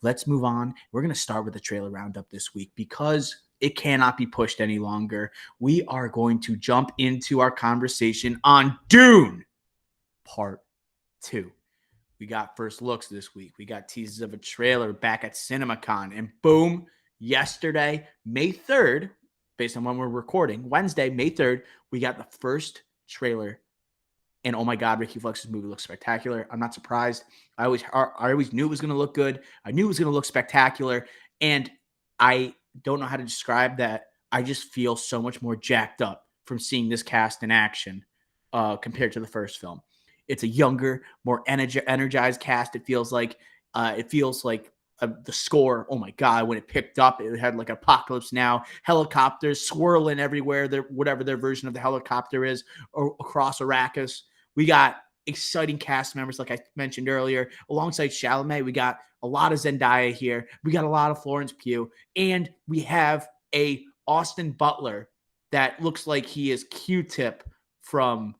let's move on. We're going to start with the trailer roundup this week because it cannot be pushed any longer. We are going to jump into our conversation on Dune Part 2. We got first looks this week. We got teasers of a trailer back at CinemaCon. And boom, yesterday, May 3rd, based on when we're recording, Wednesday, May 3rd, we got the first trailer. And oh my God, Ricky Flex's movie looks spectacular. I'm not surprised. I always knew it was going to look good. I knew it was going to look spectacular. And I don't know how to describe that. I just feel so much more jacked up from seeing this cast in action compared to the first film. It's a younger, more energized cast. It feels like the score. Oh my God, when it picked up, it had like Apocalypse Now, helicopters swirling everywhere. Whatever their version of the helicopter is, or across Arrakis. We got exciting cast members, like I mentioned earlier, alongside Chalamet. We got a lot of Zendaya here. We got a lot of Florence Pugh, and we have a Austin Butler that looks like he is Q-Tip from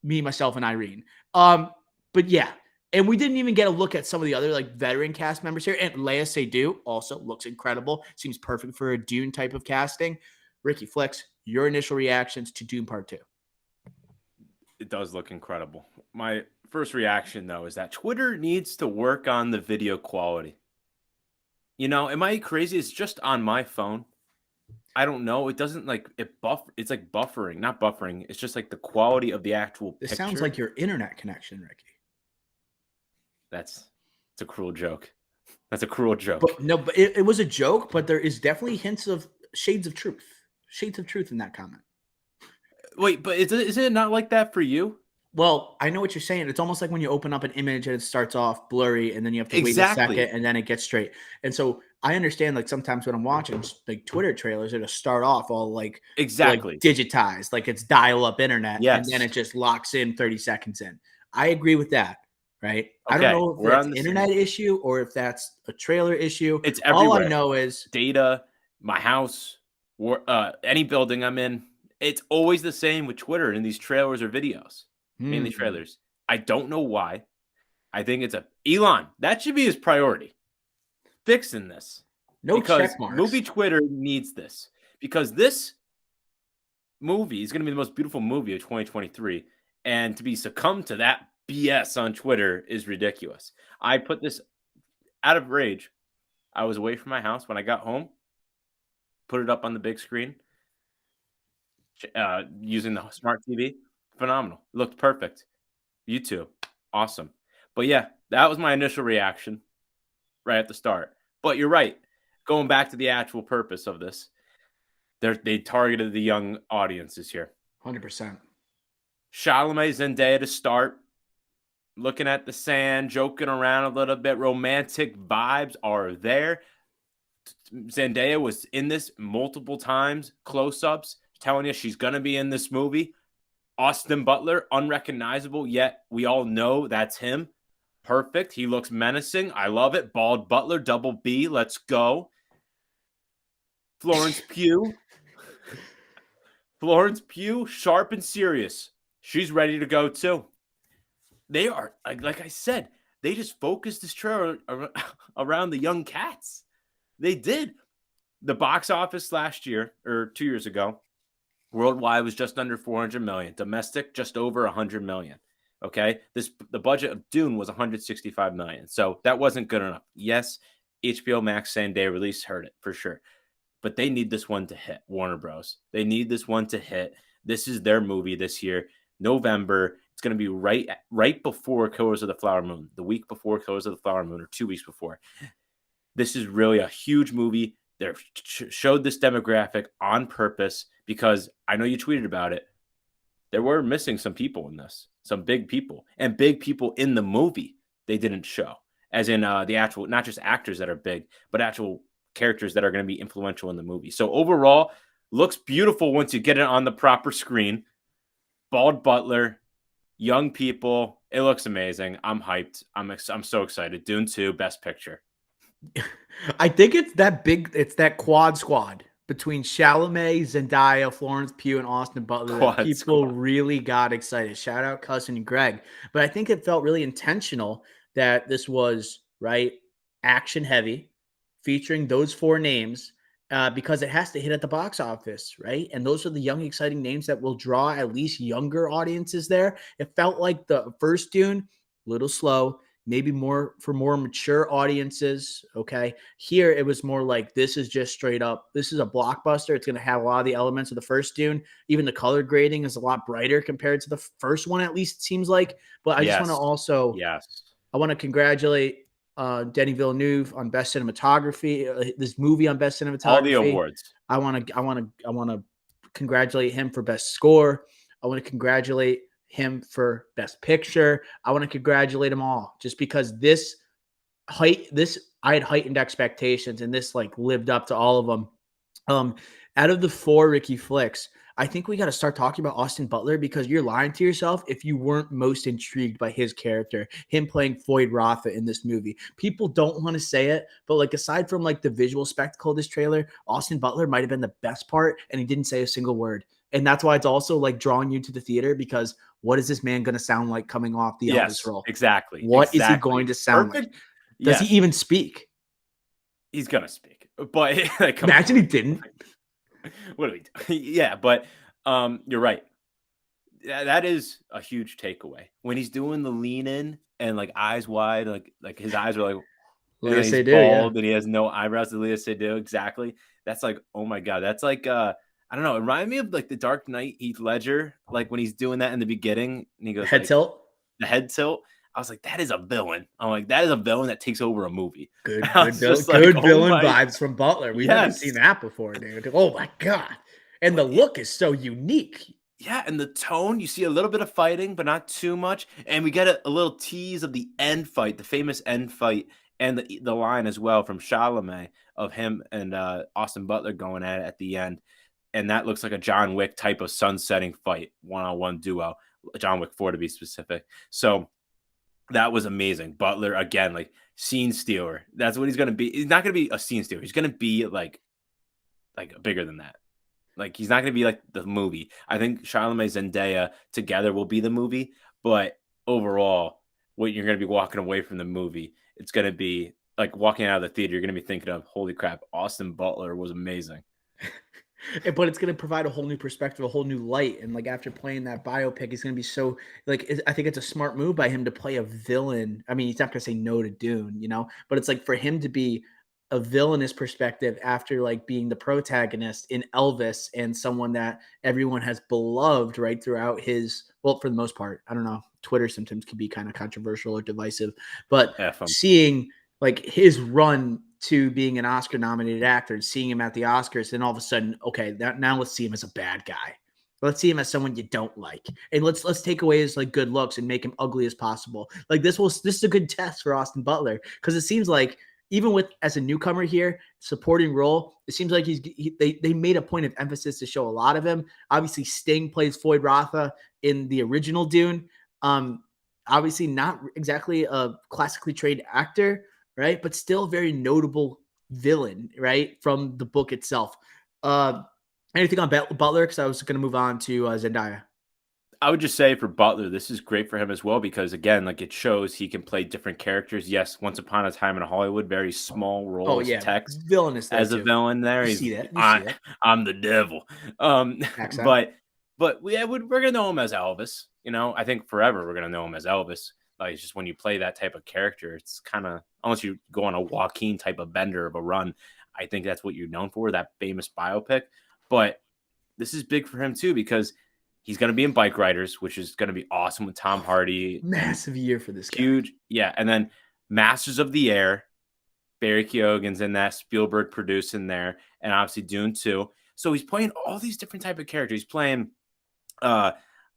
Me, Myself, and Irene. But yeah, and we didn't even get a look at some of the other like veteran cast members here. And Léa Seydoux also looks incredible. Seems perfect for a Dune type of casting. Ricky Flex, your initial reactions to Dune Part 2. It does look incredible. My first reaction, though, is that Twitter needs to work on the video quality. You know, am I crazy? It's just on my phone. I don't know. It doesn't like it It's like buffering, not buffering. It's just like the quality of the actual picture. This sounds like your internet connection, Ricky. It's a cruel joke. That's a cruel joke. But it was a joke, but there is definitely hints of shades of truth in that comment. Wait, but is it not like that for you? Well, I know what you're saying. It's almost like when you open up an image and it starts off blurry and then you have to wait a second and then it gets straight. And so I understand like sometimes when I'm watching like Twitter trailers, it'll start off all like digitized, like it's dial-up internet. Yes. And then it just locks in 30 seconds in. I agree with that. Right. Okay. I don't know if that's an internet issue or if that's a trailer issue. It's everywhere. All I know is data, my house, or any building I'm in. It's always the same with Twitter in these trailers or videos, mainly trailers. I don't know why. I think it's Elon. That should be his priority. Fixing this. No because check marks. Movie Twitter needs this because this movie is going to be the most beautiful movie of 2023. And to be succumbed to that BS on Twitter is ridiculous. I put this out of rage. I was away from my house when I got home, put it up on the big screen. Using the smart TV, phenomenal. It looked perfect. YouTube, awesome. But yeah, that was my initial reaction right at the start. But you're right. Going back to the actual purpose of this, they targeted the young audiences here. 100%. Chalamet, Zendaya to start. Looking at the sand, joking around a little bit. Romantic vibes are there. Zendaya was in this multiple times, close-ups. Telling you she's going to be in this movie. Austin Butler, unrecognizable, yet we all know that's him. Perfect. He looks menacing. I love it. Bald Butler, double B. Let's go. Florence Pugh. Florence Pugh, sharp and serious. She's ready to go too. They are, like I said, they just focused this trailer around the young cats. They did. The box office last year, or 2 years ago, worldwide was just under 400 million. Domestic, just over 100 million. Okay. The budget of Dune was 165 million. So that wasn't good enough. Yes, HBO Max same day release hurt it for sure. But they need this one to hit, Warner Bros. They need this one to hit. This is their movie this year. November. It's going to be right before Killers of the Flower Moon. The week before Killers of the Flower Moon, or 2 weeks before. This is really a huge movie. They showed this demographic on purpose because I know you tweeted about it. There were missing some people in this, some big people, and big people in the movie they didn't show, as in the actual, not just actors that are big, but actual characters that are going to be influential in the movie. So overall, looks beautiful once you get it on the proper screen. Bald Butler, young people. It looks amazing. I'm hyped. I'm so excited. Dune 2, Best Picture. I think it's that quad squad between Chalamet, Zendaya, Florence Pugh, and Austin Butler that people really got excited. Shout out Cousin Greg. But I think it felt really intentional that this was, right, action heavy, featuring those four names, because it has to hit at the box office, right? And those are the young, exciting names that will draw at least younger audiences there. It felt like the first Dune, a little slow, maybe more for more mature audiences. Okay. Here it was more like this is just straight up, this is a blockbuster. It's going to have a lot of the elements of the first Dune. Even the color grading is a lot brighter compared to the first one, at least it seems like. But I just want to Yes. also, Yes. I want to congratulate Denis Villeneuve on best cinematography. This movie on best All the cinematography. awards. I want to congratulate him for best score. I want to congratulate him for best picture. I want to congratulate them all just because this I had heightened expectations and this like lived up to all of them. Um, Out of the four Ricky flicks, I think we got to start talking about Austin Butler because you're lying to yourself if you weren't most intrigued by his character, him playing Floyd Rotha in this movie. People don't want to say it, but like aside from like the visual spectacle of this trailer, Austin Butler might have been the best part, and he didn't say a single word. And that's why it's also like drawing you to the theater because what is this man going to sound like coming off the Elvis Yes, role? exactly. What is he Exactly. going to sound like? Perfect. Does he Yes, even speak? he's gonna speak. But like, come Imagine he on. didn't. What do we do? Yeah, but you're right. That is a huge takeaway. When he's doing the lean in and like eyes wide, like his eyes are like, and Leah then he's Seydoux, yeah. bald and he has no eyebrows. To Leah Seydoux, exactly. That's like, oh my god, that's like I don't know. It reminded me of like the Dark Knight Heath Ledger, like when he's doing that in the beginning, and he goes Head like tilt. the head tilt. I was like, that is a villain. I'm like, that is a villain that takes over a movie. And Good, I good, was just like, good oh villain my, vibes from Butler. We've never seen yes. that before, dude. Oh my god! And the But look is so unique. yeah, and the tone, you see a little bit of fighting, but not too much. And we get a little tease of the end fight, the famous end fight, and the line as well from Chalamet of him and Austin Butler going at it at the end. And that looks like a John Wick type of sunsetting fight, one-on-one duo, John Wick 4 to be specific. So that was amazing. Butler again, like scene stealer. That's what he's gonna be. He's not gonna be a scene stealer. He's gonna be like bigger than that. Like he's not gonna be like the movie. I think Charlamagne Zendaya together will be the movie, but overall, what you're gonna be walking away from the movie, it's gonna be like walking out of the theater. You're gonna be thinking of, holy crap, Austin Butler was amazing. But it's going to provide a whole new perspective, a whole new light. And like after playing that biopic, he's going to be so like I think it's a smart move by him to play a villain. I mean, he's not going to say no to Dune, you know, but it's like for him to be a villainous perspective after like being the protagonist in Elvis and someone that everyone has beloved right throughout his well, for the most part. I don't know. Twitter sometimes can be kind of controversial or divisive, but F him. seeing like his run to being an Oscar nominated actor and seeing him at the Oscars, and all of a sudden, okay, now let's see him as a bad guy. Let's see him as someone you don't like, and let's take away his like good looks and make him ugly as possible. Like this is a good test for Austin Butler because it seems like even with as a newcomer here, supporting role, it seems like they made a point of emphasis to show a lot of him. Obviously, Sting plays Floyd Rotha in the original Dune. Obviously, not exactly a classically trained actor, right? But still very notable villain, right? From the book itself. Uh, Anything on Butler? Because I was going to move on to Zendaya. I would just say for Butler, this is great for him as well because again, like it shows he can play different characters. Yes, Once Upon a Time in Hollywood, very small Oh roles, yeah, text villainous there as a too. villain. There, You he's see that? You see I, that I'm the devil. Um, accent? but we're gonna know him as Elvis. You know, I think forever we're gonna know him as Elvis. Like it's just when you play that type of character, it's kind of unless you go on a Joaquin type of bender of a run. I think that's what you're known for, that famous biopic. But this is big for him too because he's going to be in Bike Riders, which is going to be awesome with Tom Hardy and Massive year for this guy. huge. Yeah. And then Masters of the Air, Barry Keoghan's in that, Spielberg producing there, and obviously Dune 2. So he's playing all these different type of characters. He's playing uh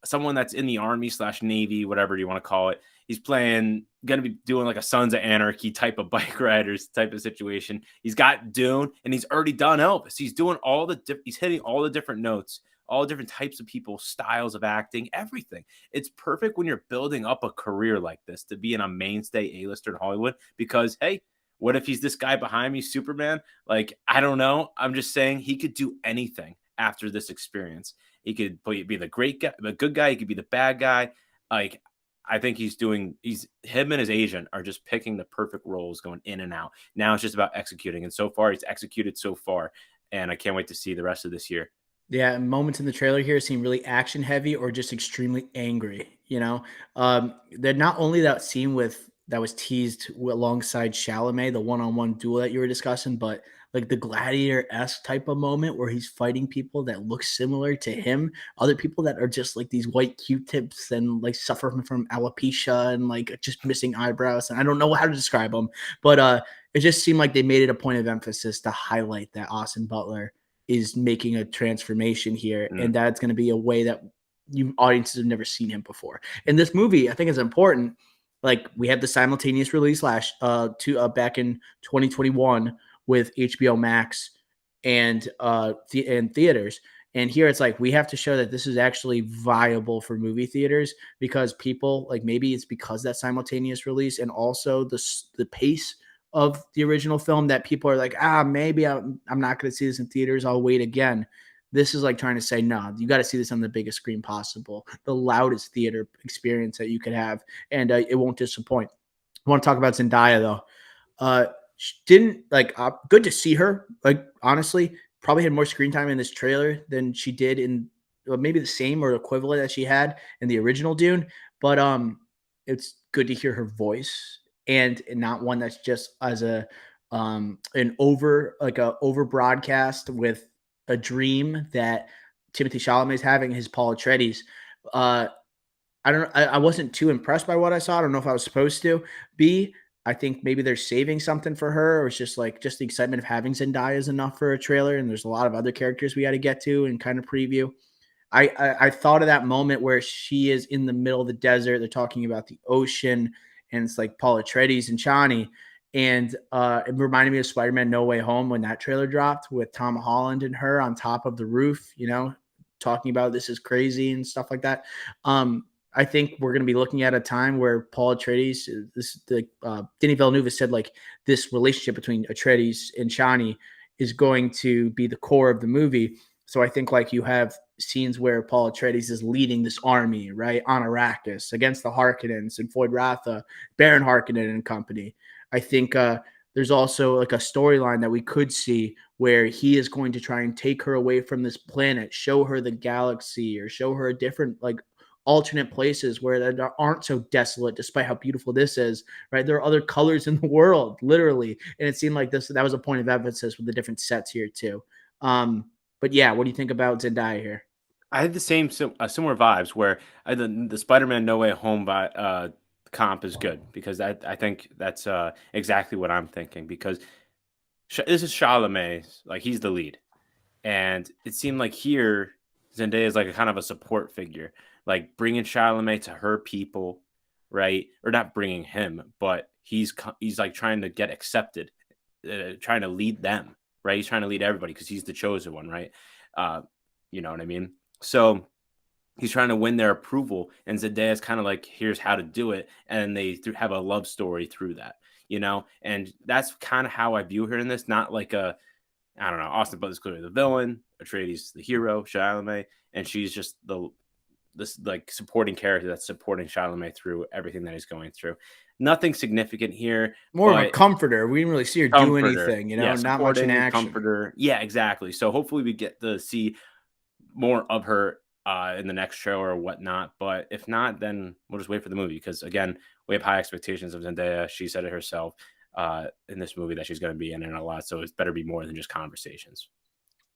someone that's in the army slash navy, whatever you want to call it. He's playing going to be doing like a Sons of Anarchy type of Bike Riders type of situation. He's got Dune, and he's already done Elvis. He's doing he's hitting all the different notes, all different types of people, styles of acting, everything. It's perfect when you're building up a career like this to be in a mainstay A-lister in Hollywood because hey, what if he's this guy behind me, Superman? Like, I don't know. I'm just saying he could do anything after this experience. He could be the great guy, the good guy. He could be the bad guy. Like, I think him and his agent are just picking the perfect roles going in and out. Now it's just about executing. And so far, he's executed so far. And I can't wait to see the rest of this year. Yeah, moments in the trailer here seem really action heavy or just extremely angry. They're not only that scene with that was teased alongside Chalamet, the one-on-one duel that you were discussing, but like the gladiator-esque type of moment where he's fighting people that look similar to him, other people that are just like these white Q-tips and like suffering from alopecia and like just missing eyebrows. And I don't know how to describe them, but it just seemed like they made it a point of emphasis to highlight that Austin Butler is making a transformation here, Mm. and that's going to be a way that you audiences have never seen him before. And this movie, I think, is important. Like we had the simultaneous release back in 2021 with HBO Max and theaters. And here it's like we have to show that this is actually viable for movie theaters because people like maybe it's because that simultaneous release and also the pace of the original film that people are like, maybe I'm not going to see this in theaters. I'll wait again. This is like trying to say, no, you got to see this on the biggest screen possible, the loudest theater experience that you could have, and it won't disappoint. I want to talk about Zendaya though. Didn't like good to see her. Like honestly, probably had more screen time in this trailer than she did in maybe the same or equivalent that she had in the original Dune. But it's good to hear her voice and not one that's just as an over broadcast with a dream that Timothy Chalamet is having his Paul Atreides. Uh, I wasn't too impressed by what I saw. I don't know if I was supposed to be. I think maybe they're saving something for her, or it's just like just the excitement of having Zendaya is enough for a trailer. And there's a lot of other characters we got to get to and kind of preview. I thought of that moment where she is in the middle of the desert. They're talking about the ocean, and it's like Paul Atreides and Chani. And it reminded me of Spider-Man No Way Home when that trailer dropped with Tom Holland and her on top of the roof, talking about this is crazy and stuff like that. I think we're going to be looking at a time where Paul Atreides, Denis Villeneuve said like this relationship between Atreides and Chani is going to be the core of the movie. So I think like you have scenes where Paul Atreides is leading this army, right, on Arrakis against the Harkonnens and Floyd Ratha, Baron Harkonnen and company. I think there's also like a storyline that we could see where he is going to try and take her away from this planet, show her the galaxy, or show her a different like alternate places where that aren't so desolate, despite how beautiful this is. Right, there are other colors in the world, literally, and it seemed like that was a point of emphasis with the different sets here too. But yeah, what do you think about Zendaya here? I had the similar vibes where the Spider-Man No Way Home comp is good because I think that's exactly what I'm thinking because this is Chalamet, like he's the lead, and it seemed like here Zendaya is like a kind of a support figure, like bringing Chalamet to her people, right? Or not bringing him, but he's like trying to get accepted, trying to lead them, right? He's trying to lead everybody because he's the chosen one, right? Uh, you know what I mean? So he's trying to win their approval, and Zendaya's kind of like, here's how to do it, and they have a love story through that, and that's kind of how I view her in this. Not like I don't know, Austin Butler's clearly the villain, Atreides the hero, Chalamet, and she's just this like supporting character that's supporting Chalamet through everything that he's going through. Nothing significant here, More of a but comforter. We didn't really see her do comforter, anything, yeah, not much in supporting action. comforter, yeah, exactly. So hopefully we get to see more of her in the next show or whatnot. But if not, then we'll just wait for the movie because again, we have high expectations of Zendaya. She said it herself in this movie that she's going to be in it a lot, so it better be more than just conversations.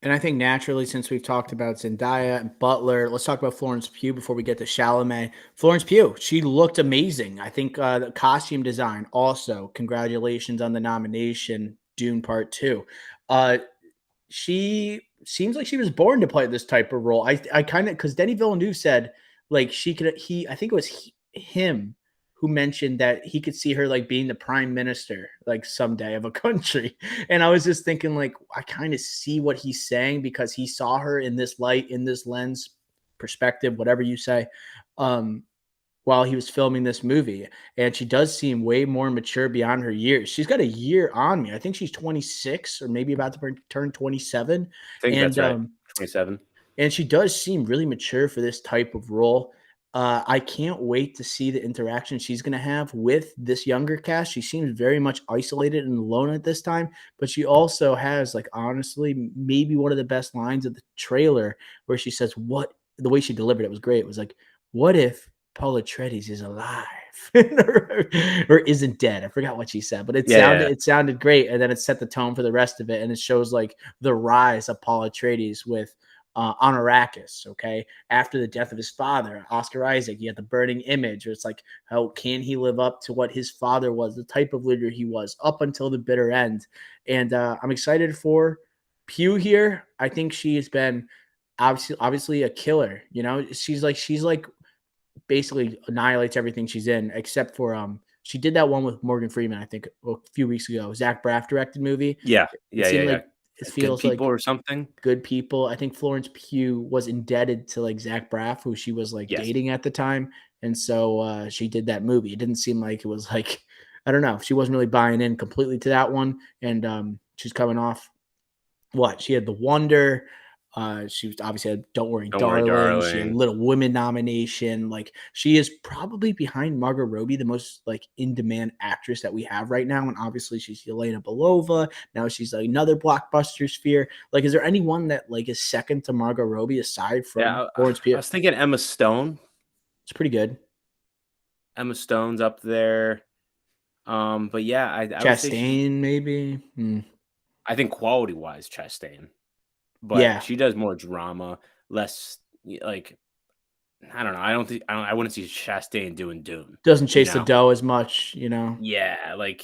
And I think naturally, since we've talked about Zendaya and Butler, let's talk about Florence Pugh before we get to Chalamet. Florence Pugh, she looked amazing. I think the costume design also. Congratulations on the nomination, Dune Part Two. She seems like she was born to play this type of role. I kind of because Denny Villeneuve said like she could I think it was him who mentioned that he could see her like being the prime minister like someday of a country. And I was just thinking like I kind of see what he's saying because he saw her in this light, in this lens, perspective, whatever you say. Um while he was filming this movie. And she does seem way more mature beyond her years. She's got a year on me. I think she's 26 or maybe about to turn 27. I think that's And right. 27. and she does seem really mature for this type of role. I can't wait to see the interaction she's going to have with this younger cast. She seems very much isolated and alone at this time, but she also has, like, honestly, maybe one of the best lines of the trailer where she says, "What?" The way she delivered it was great. It was like, "What if Paul Atreides is alive or isn't dead?" I forgot what she said, but it Yeah, sounded yeah, it sounded great, and then it set the tone for the rest of it, and it shows like the rise of Paul Atreides with on Arrakis. Okay, after the death of his father, Oscar Isaac, he had the burning image. It's like, how can he live up to what his father was, the type of leader he was up until the bitter end? And I'm excited for Pugh here. I think she has been obviously a killer. You know, she's like basically annihilates everything she's in, except for she did that one with Morgan Freeman, I think a few weeks ago. Zach Braff directed movie. yeah, It yeah, yeah, seemed yeah. like it Good feels people like or something. Good People. I think Florence Pugh was indebted to like Zach Braff, who she was like Yes, dating at the time, and so she did that movie. It didn't seem like it was like I don't know. She wasn't really buying in completely to that one, and she's coming off what she had the Wonder. She was obviously had Don't Worry, don't worry, Darling. She had darling. Little Women nomination. Like she is probably behind Margot Robbie, the most like in demand actress that we have right now. And obviously she's Yelena Belova. Now she's like another blockbuster sphere. Like, is there anyone that like is second to Margot Robbie aside from Yeah, Florence I Pugh? was thinking Emma Stone. It's pretty good. Emma Stone's up there. But yeah, I would say she's. Chastain, maybe. I think quality wise, Chastain, but Yeah, she does more drama, less like I don't know. I wouldn't see Chastain doing Dune. doesn't You chase the know? dough as much. You know. Yeah, like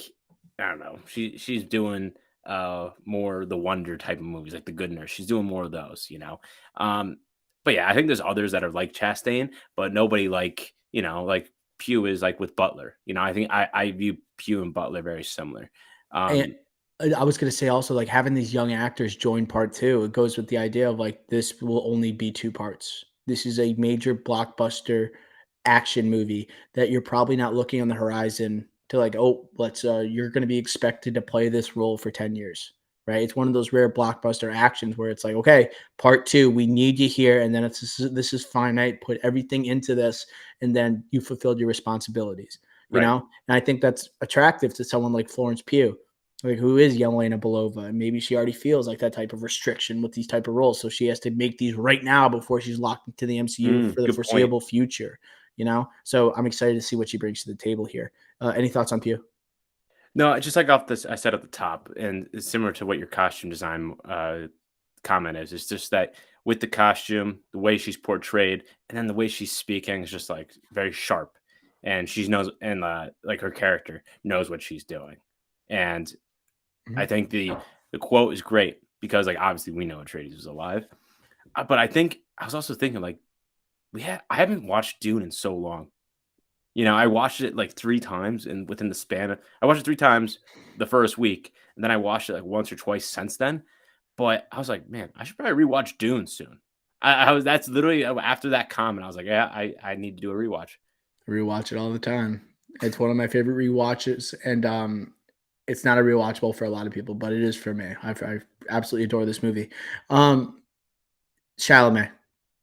I don't know. She's doing more the wonder type of movies, like The Good Nurse. She's doing more of those. Um, but yeah, I think there's others that are like Chastain, but nobody like like Pugh is like with Butler. I think I view Pugh and Butler very similar. And Um, I was gonna say also, like, having these young actors join part 2, it goes with the idea of, like, this will only be 2 parts. This is a major blockbuster action movie that you're probably not looking on the horizon to like, "Oh, you're gonna be expected to play this role for 10 years," right? It's one of those rare blockbuster actions where it's like, "Okay, part 2, we need you here, and then this is finite, put everything into this, and then you fulfilled your responsibilities," you right. know? And I think that's attractive to someone like Florence Pugh, like who is Yelena Belova, and maybe she already feels like that type of restriction with these type of roles, so she has to make these right now before she's locked into the MCU for the Good point. foreseeable future. So I'm excited to see what she brings to the table here. Any thoughts on Pew? No, just like off this, I said at the top, and it's similar to what your costume design comment is. It's just that with the costume, the way she's portrayed, and then the way she's speaking is just like very sharp, and she knows, and like her character knows what she's doing. And I Mhm. think the quote is great because like obviously we know Atreides was alive, but I think I was also thinking like I haven't watched Dune in so long. I watched it like 3 times and within the span of I watched it 3 times the first week, and then I watched it like once or twice since then, but I was like, "Man, I should probably rewatch Dune soon." I was that's literally after that comment, I was like, "Yeah, I need to do a rewatch." Rewatch it all the time. It's one of my favorite rewatches, and it's not a rewatchable for a lot of people, but it is for me. I absolutely adore this movie. Um, Chalamet.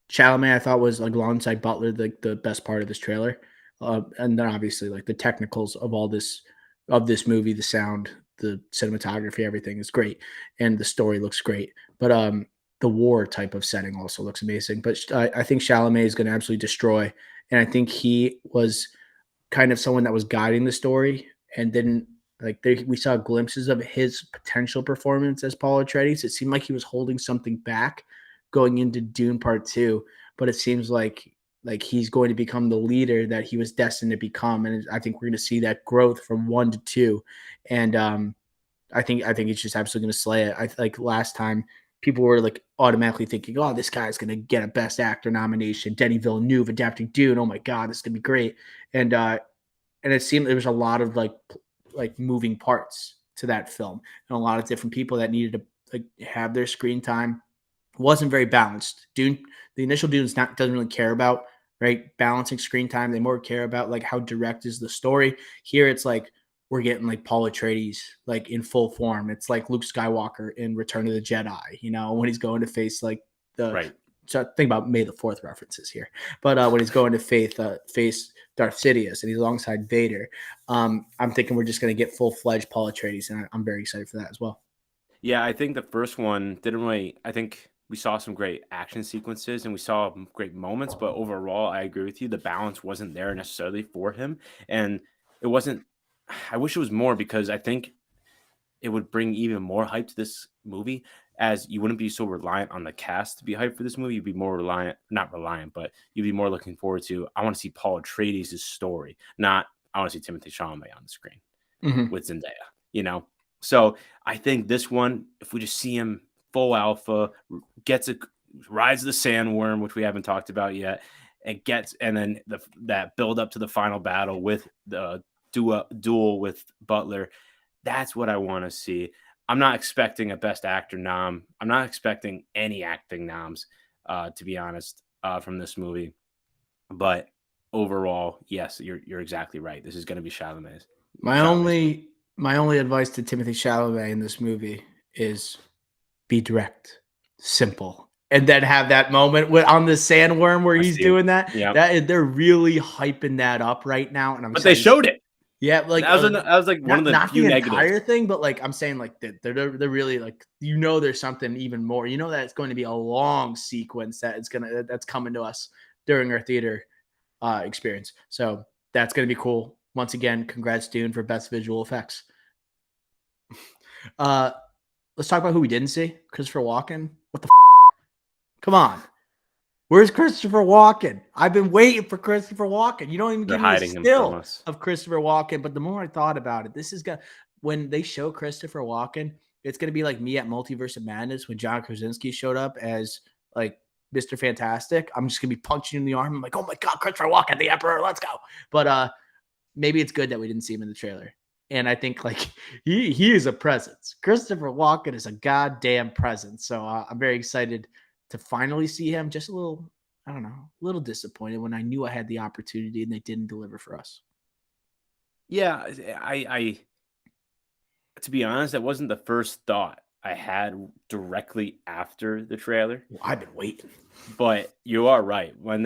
Chalamet, I thought was like alongside Butler the best part of this trailer, and then obviously like the technicals of this movie, the sound, the cinematography, everything is great, and the story looks great. But the war type of setting also looks amazing. But I think Chalamet is going to absolutely destroy, and I think he was kind of someone that was guiding the story and didn't like we saw glimpses of his potential performance as Paul Atreides. It seemed like he was holding something back going into Dune Part 2, but it seems like he's going to become the leader that he was destined to become, and I think we're going to see that growth from 1 to 2. And I think it's just absolutely going to slay it. I like last time people were like automatically thinking, "Oh, this guy's going to get a Best Actor nomination." Denny Villeneuve adapting Dune. Oh my God, this is going to be great. And it seemed there was a lot of like moving parts to that film, and a lot of different people that needed to like have their screen time. It wasn't very balanced. Dune, the initial Dune's not doesn't really care about right balancing screen time. They more care about like how direct is the story. Here, it's like we're getting like Paul Atreides like in full form. It's like Luke Skywalker in Return of the Jedi. When he's going to face like the Right. so think about May the 4th references here. But when he's going to face Darth Sidious and he's alongside Vader, I'm thinking we're just going to get full-fledged Paul Atreides, and I'm very excited for that as well. Yeah, I think the first one didn't really. I think we saw some great action sequences and we saw great moments, but overall, I agree with you. The balance wasn't there necessarily for him, and it wasn't. I wish it was more because I think it would bring even more hype to this movie, as you wouldn't be so reliant on the cast to be hyped for this movie. You'd be more reliant, not reliant, but you'd be more looking forward to. I want to see Paul Atreides' story, not I want to see Timothy Chalamet on the screen Mm-hmm. with Zendaya. You know, so I think this one, if we just see him full alpha, gets a rides the sandworm, which we haven't talked about yet, and then that build up to the final battle with the duel with Butler. That's what I want to see. I'm not expecting a Best Actor nom. I'm not expecting any acting noms, to be honest, from this movie. But overall, yes, you're exactly right. This is going to be Chalamet's. My Chalamet's movie. only advice to Timothy Chalamet in this movie is be direct, simple, and then have that moment on the sandworm where I he's see it. doing that. Yeah, They're really hyping that up right now, and I'm but they excited. showed it. Yeah, like That was like one of the not few the negatives. entire thing, but like I'm saying, like they're really like there's something even more. You know that it's going to be a long sequence that's coming to us during our theater experience. So that's going to be cool. Once again, congrats Dune for best visual effects. Uh, let's talk about who we didn't see. Christopher Walken. What the? Come on. Where's Christopher Walken? I've been waiting for Christopher Walken. You don't even They're give me a hiding him from still us. of Christopher Walken. But the more I thought about it, this is gonna when they show Christopher Walken, it's gonna be like me at Multiverse of Madness when John Krasinski showed up as like Mr. Fantastic. I'm just gonna be punching in the arm. I'm like, oh my god, Christopher Walken, the Emperor, let's go. But maybe it's good that we didn't see him in the trailer. And I think like he is a presence. Christopher Walken is a goddamn presence. So I'm very excited to finally see him. Just a little, I don't know, a little disappointed when I knew I had the opportunity and they didn't deliver for us. Yeah, I to be honest, that wasn't the first thought I had directly after the trailer. Well, I've been waiting. But you are right. When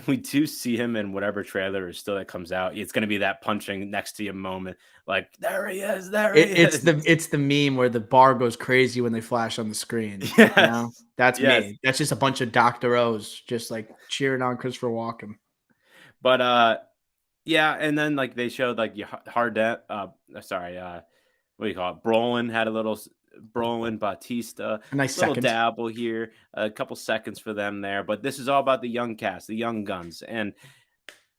we do see him in whatever trailer is still that comes out, it's gonna be that punching next to you moment. Like, there he is, there he is. It's the meme where the bar goes crazy when they flash on the screen. You Yes. know, that's Yes. me. That's just a bunch of Dr. O's just like cheering on Christopher Walken. But yeah, and then like they showed like Hardet, sorry, what do you call it? Brolin had a little Brolin, Batista, A nice little second. dabble here, a couple seconds for them there. But this is all about the young cast, the young guns, and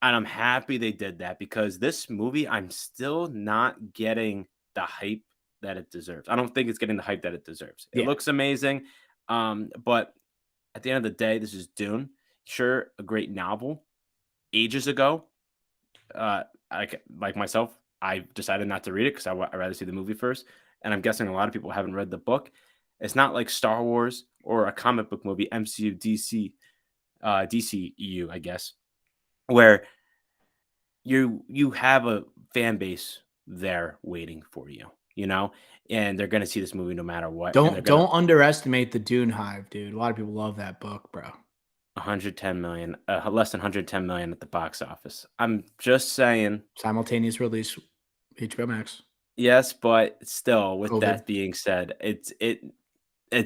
I'm happy they did that because this movie, I'm still not getting the hype that it deserves. I don't think it's getting the hype that it deserves. It Yeah. looks amazing, but at the end of the day, this is Dune. Sure, a great novel. Ages ago, like myself, I decided not to read it because I'd rather see the movie first. And I'm guessing a lot of people haven't read the book. It's not like Star Wars or a comic book movie, MCU, DC, DCEU, I guess, where you have a fan base there waiting for you, and they're gonna see this movie no matter what. And they're gonna Don't underestimate the Dune Hive, dude. A lot of people love that book, bro. 110 million, less than 110 million at the box office. I'm just saying. Simultaneous release, HBO Max. Yes, but still, with COVID. that being said, it's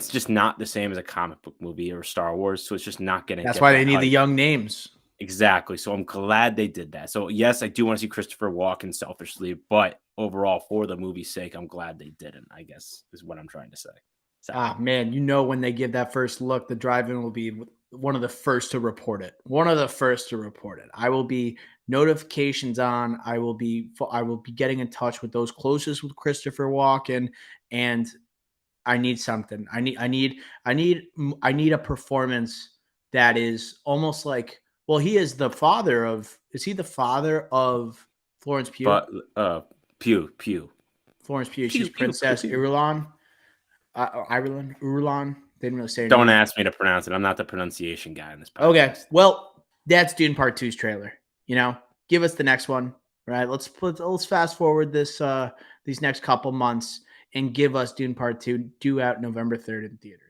just not the same as a comic book movie or Star Wars, so it's just not gonna That's get why that they need the hype. young names. Exactly. So I'm glad they did that. So yes, I do want to see Christopher Walken selfishly, but overall, for the movie's sake, I'm glad they didn't, I guess is what I'm trying to say. So, Man, when they give that first look, the drive-in will be one of the first to report it. One of the first to report it. I will be notifications on. I will be getting in touch with those closest with Christopher Walken, and I need something. I need a performance that is almost like. Well, he is the father of. Is he the father of Florence Pugh? but Pew. Florence Pugh. Pew, She's pew, Princess pew. Irulan. Irulan. They didn't really say her Don't name. ask me to pronounce it. I'm not the pronunciation guy in this podcast. Okay. Well, that's Dune Part 2's trailer. Give us the next one, right? Let's fast forward these next couple months and give us Dune Part 2 due out November 3rd in theaters.